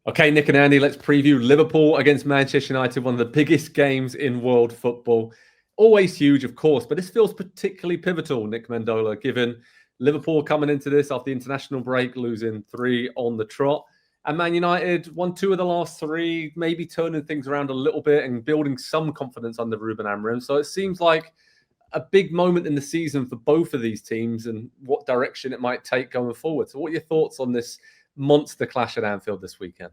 Okay, Nick and Andy, let's preview Liverpool against Manchester United, one of the biggest games in world football. Always huge, of course, but this feels particularly pivotal, Nick Mendola, given Liverpool coming into this after the international break, losing 3 on the trot. And Man United won 2 of the last 3, maybe turning things around a little bit and building some confidence under Ruben Amorim. So it seems like a big moment in the season for both of these teams and what direction it might take going forward. So what are your thoughts on this monster clash at Anfield this weekend?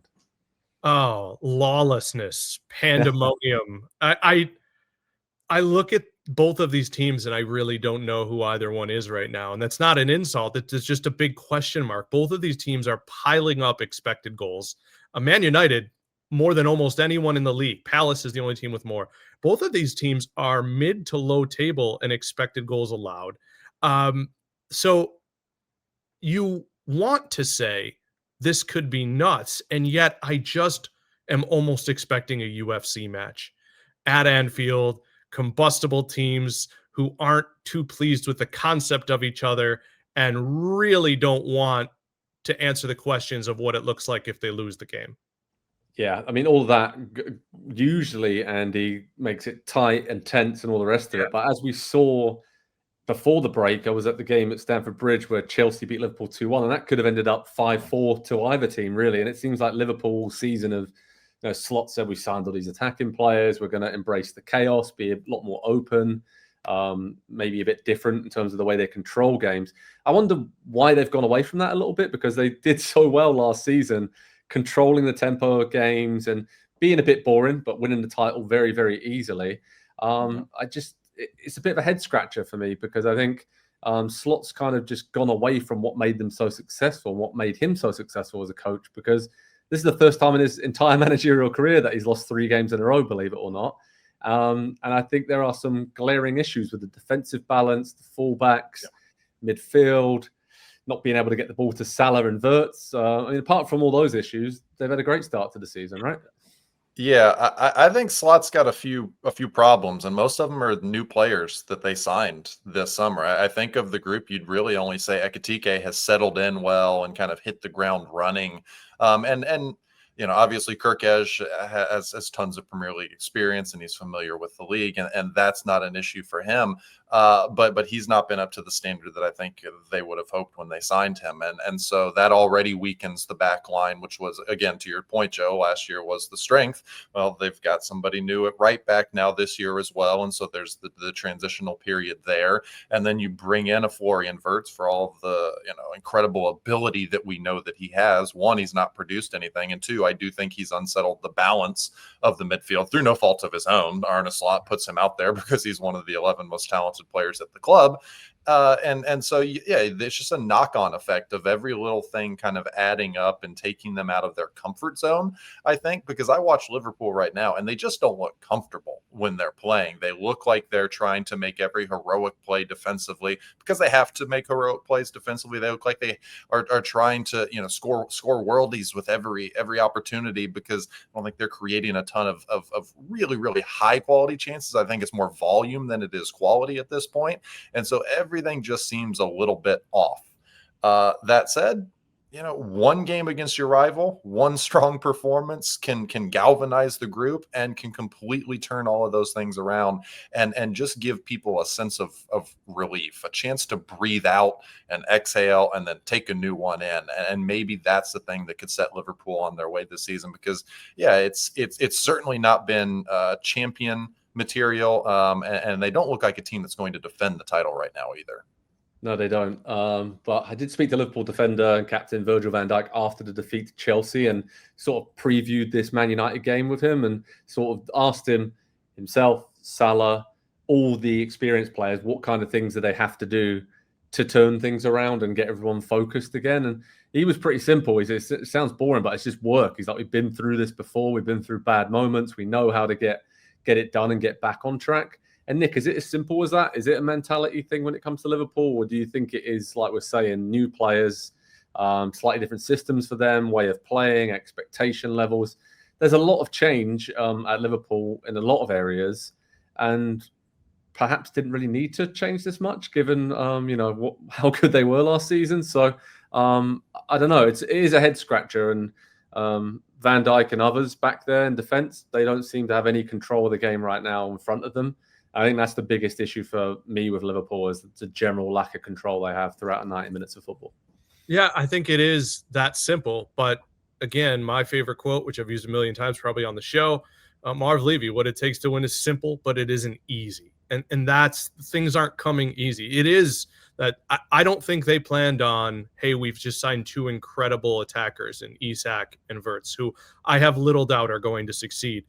Oh, lawlessness, pandemonium. I look at both of these teams and I really don't know who either one is right now. And that's not an insult. It's just a big question mark. Both of these teams are piling up expected goals. Man United, more than almost anyone in the league. Palace is the only team with more. Both of these teams are mid to low table in expected goals allowed. So you want to say this could be nuts, and yet I just am almost expecting a UFC match at Anfield, combustible teams who aren't too pleased with the concept of each other and really don't want to answer the questions of what it looks like if they lose the game. Yeah, I mean, all that usually, Andy, makes it tight and tense and all the rest of it. But as we saw before the break, I was at the game at Stamford Bridge where Chelsea beat Liverpool 2-1, and that could have ended up 5-4 to either team, really. And it seems like Liverpool's season of, Slot said we signed all these attacking players, we're going to embrace the chaos, be a lot more open, maybe a bit different in terms of the way they control games. I wonder why they've gone away from that a little bit, because they did so well last season, controlling the tempo of games and being a bit boring, but winning the title very, very easily. It's a bit of a head scratcher for me, because I think Slot's kind of just gone away from what made them so successful, what made him so successful as a coach, because this is the first time in his entire managerial career that he's lost 3 games in a row, believe it or not. And I think there are some glaring issues with the defensive balance, the fullbacks, midfield, not being able to get the ball to Salah and Wirtz. Apart from all those issues, they've had a great start to the season, right? Yeah, I think Slot's got a few problems, and most of them are new players that they signed this summer. I think of the group, you'd really only say Ekitike has settled in well and kind of hit the ground running. And obviously Kirkesh has tons of Premier League experience and he's familiar with the league, and that's not an issue for him. But he's not been up to the standard that I think they would have hoped when they signed him. And so that already weakens the back line, which was, again, to your point, Joe, last year was the strength. Well, they've got somebody new at right back now this year as well. And so there's the transitional period there. And then you bring in a Florian Wirtz for all of the, incredible ability that we know that he has. One, he's not produced anything. And two, I do think he's unsettled the balance of the midfield through no fault of his own. Arne Slot puts him out there because he's one of the 11 most talented players at the club. And so, it's just a knock-on effect of every little thing kind of adding up and taking them out of their comfort zone, I think, because I watch Liverpool right now and they just don't look comfortable when they're playing. They look like they're trying to make every heroic play defensively because they have to make heroic plays defensively. They look like they are trying to, score worldies with every opportunity, because I don't think they're creating a ton of really, really high quality chances. I think it's more volume than it is quality at this point. And so everything just seems a little bit off. That said, one game against your rival, one strong performance can galvanize the group and can completely turn all of those things around and just give people a sense of relief, a chance to breathe out and exhale and then take a new one in. And maybe that's the thing that could set Liverpool on their way this season, because it's certainly not been champion material, and they don't look like a team that's going to defend the title right now either. No, they don't. But I did speak to Liverpool defender and captain Virgil van Dijk after the defeat to Chelsea and sort of previewed this Man United game with him and sort of asked him himself, Salah, all the experienced players, what kind of things do they have to do to turn things around and get everyone focused again? And he was pretty simple. He says, it sounds boring, but it's just work. He's like, we've been through this before. We've been through bad moments. We know how to get it done and get back on track. And Nick, is it as simple as that? Is it a mentality thing when it comes to Liverpool? Or do you think it is, like we're saying, new players, slightly different systems for them, way of playing, expectation levels? There's a lot of change at Liverpool in a lot of areas, and perhaps didn't really need to change this much given, how good they were last season. So I don't know. It is a head scratcher. And Van Dijk and others back there in defence, they don't seem to have any control of the game right now in front of them. I think that's the biggest issue for me with Liverpool, is the general lack of control they have throughout 90 minutes of football. Yeah, I think it is that simple. But again, my favorite quote, which I've used a million times probably on the show, Marv Levy, what it takes to win is simple, but it isn't easy. And that's, things aren't coming easy. It is that I don't think they planned on, hey, we've just signed 2 incredible attackers in Isak and Wirtz, who I have little doubt are going to succeed.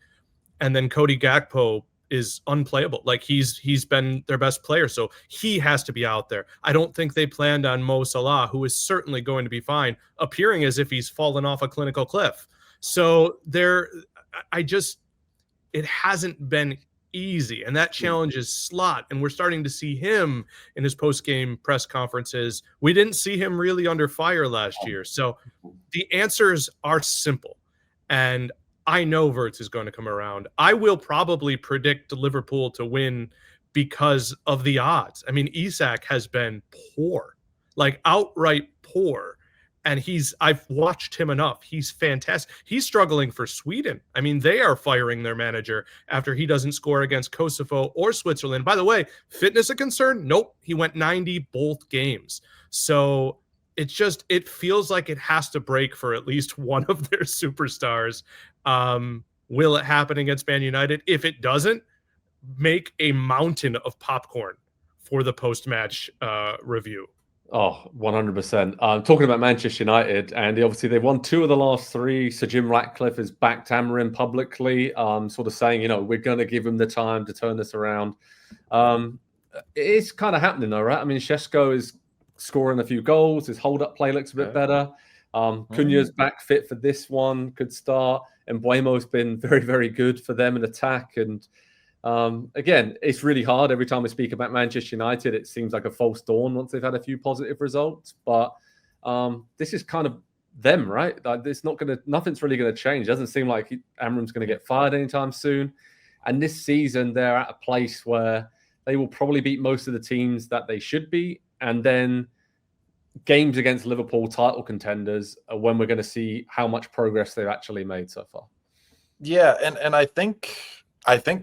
And then Cody Gakpo is unplayable. Like, he's been their best player, so he has to be out there. I don't think they planned on Mo Salah, who is certainly going to be fine, appearing as if he's fallen off a clinical cliff. So it hasn't been easy, and that challenges Slot, and we're starting to see him in his post-game press conferences. We didn't see him really under fire last year. So the answers are simple, and I know Wirtz is going to come around. I will probably predict Liverpool to win because of the odds. I mean, Isak has been poor, like outright poor. And I've watched him enough. He's fantastic. He's struggling for Sweden. I mean, they are firing their manager after he doesn't score against Kosovo or Switzerland. By the way, fitness a concern? Nope. He went 90 both games. So it feels like it has to break for at least one of their superstars. Will it happen against Man United? If it doesn't, make a mountain of popcorn for the post-match review. Oh, 100%. Talking about Manchester United, and obviously they won 2 of the last 3. Sir Jim Ratcliffe has backed Amorim publicly, sort of saying, we're going to give him the time to turn this around. It's kind of happening though, right? I mean, Šeško is scoring a few goals. His hold-up play looks a bit better. Cunha's back fit for this one, could start. And Mbuemo's been very, very good for them in attack. And again, it's really hard. Every time we speak about Manchester United, it seems like a false dawn once they've had a few positive results. But this is kind of them, right? Like, nothing's really going to change. It doesn't seem like Amorim's going to get fired anytime soon. And this season, they're at a place where they will probably beat most of the teams that they should beat. And then games against Liverpool title contenders are when we're going to see how much progress they've actually made so far. Yeah, and I think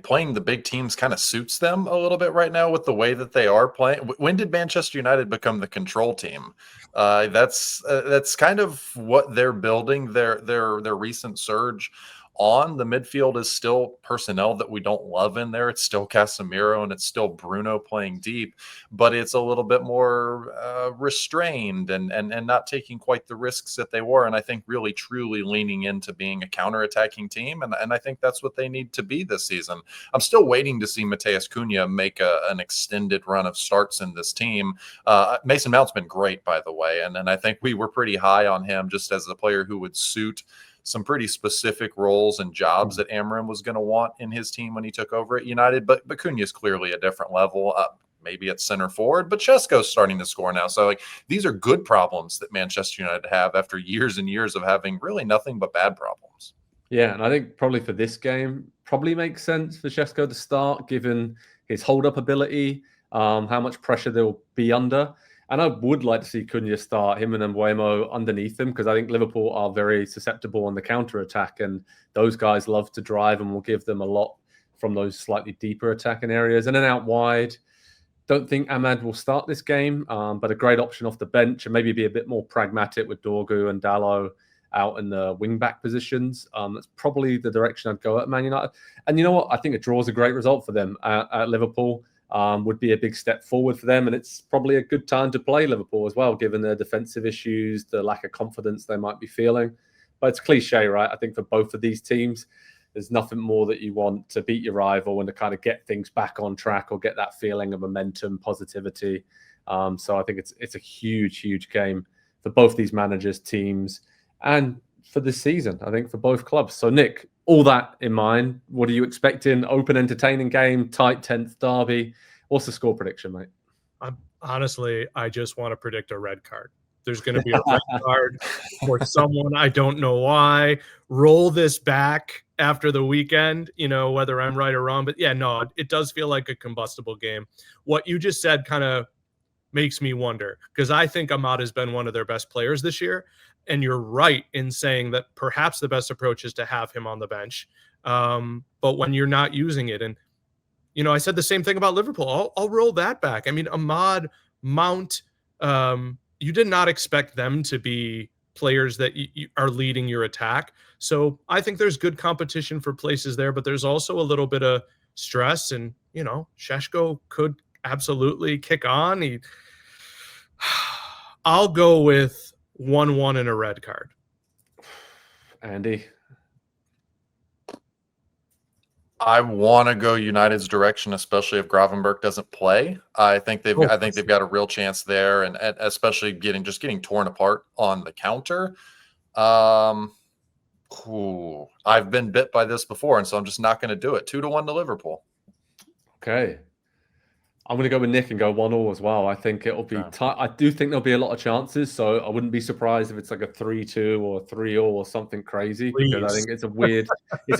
playing the big teams kind of suits them a little bit right now with the way that they are playing. When did Manchester United become the control team? That's kind of what they're building their recent surge on. The midfield is still personnel that we don't love in there. It's still Casemiro and it's still Bruno playing deep, but it's a little bit more restrained and not taking quite the risks that they were. And I think really truly leaning into being a counterattacking team. And I think that's what they need to be this season. I'm still waiting to see Matheus Cunha make an extended run of starts in this team. Mason Mount's been great, by the way. And I think we were pretty high on him just as a player who would suit some pretty specific roles and jobs that Amorim was going to want in his team when he took over at United. But Cunha is clearly a different level. Maybe it's center forward, but Šeško's starting to score now. So these are good problems that Manchester United have after years and years of having really nothing but bad problems. Yeah, and I think probably for this game, probably makes sense for Šeško to start, given his hold-up ability, how much pressure they'll be under. And I would like to see Cunha start, him and Mbuemo underneath them, because I think Liverpool are very susceptible on the counter-attack, and those guys love to drive and will give them a lot from those slightly deeper attacking areas. And then out wide, don't think Ahmad will start this game, but a great option off the bench, and maybe be a bit more pragmatic with Dorgu and Dalot out in the wing-back positions. That's probably the direction I'd go at Man United. And you know what? I think a draw is a great result for them at Liverpool. Would be a big step forward for them, and it's probably a good time to play Liverpool as well, given their defensive issues, the lack of confidence they might be feeling. But it's cliche, right? I think for both of these teams, there's nothing more that you want to beat your rival and to kind of get things back on track or get that feeling of momentum, positivity. So I think it's a huge, huge game for both these managers' teams and for this season, I think, for both clubs. So, Nick, all that in mind, what are you expecting? Open, entertaining game, tight 10th derby. What's the score prediction, mate? Honestly, I just want to predict a red card. There's going to be a red card for someone. I don't know why. Roll this back after the weekend, whether I'm right or wrong. But yeah, no, it does feel like a combustible game. What you just said kind of makes me wonder, because I think Ahmad has been one of their best players this year. And you're right in saying that perhaps the best approach is to have him on the bench. But when you're not using it, and, you know, I said the same thing about Liverpool. I'll roll that back. I mean, Ahmad, Mount, you did not expect them to be players that you are leading your attack. So I think there's good competition for places there, but there's also a little bit of stress. And, you know, Šeško could absolutely kick on. I'll go with 1-1 and a red card. Andy? I want to go United's direction, especially if Gravenberch doesn't play. I think they've got a real chance there, and especially getting torn apart on the counter. I've been bit by this before, and so I'm just not going to do it. 2-1 to Liverpool. Okay. I'm going to go with Nick and go 1-1 as well. I think it'll be tight. I do think there'll be a lot of chances, so I wouldn't be surprised if it's like a 3-2 or 3-0 or something crazy. Please. Because I think it's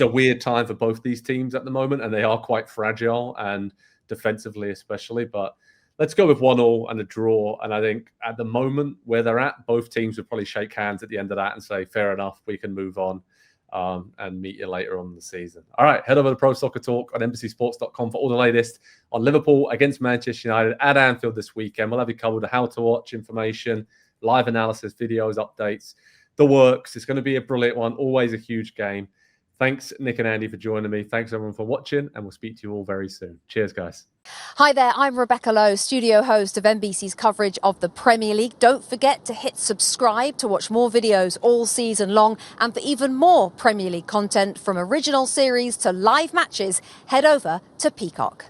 a weird time for both these teams at the moment, and they are quite fragile and defensively especially. But let's go with 1-1 and a draw. And I think at the moment where they're at, both teams would probably shake hands at the end of that and say, fair enough, we can move on. And meet you later on in the season. All right, head over to Pro Soccer Talk on NBCSports.com for all the latest on Liverpool against Manchester United at Anfield this weekend. We'll have you covered how to watch information, live analysis, videos, updates, the works. It's going to be a brilliant one, always a huge game. Thanks, Nick and Andy, for joining me. Thanks, everyone, for watching, and we'll speak to you all very soon. Cheers, guys. Hi there, I'm Rebecca Lowe, studio host of NBC's coverage of the Premier League. Don't forget to hit subscribe to watch more videos all season long. And for even more Premier League content, from original series to live matches, head over to Peacock.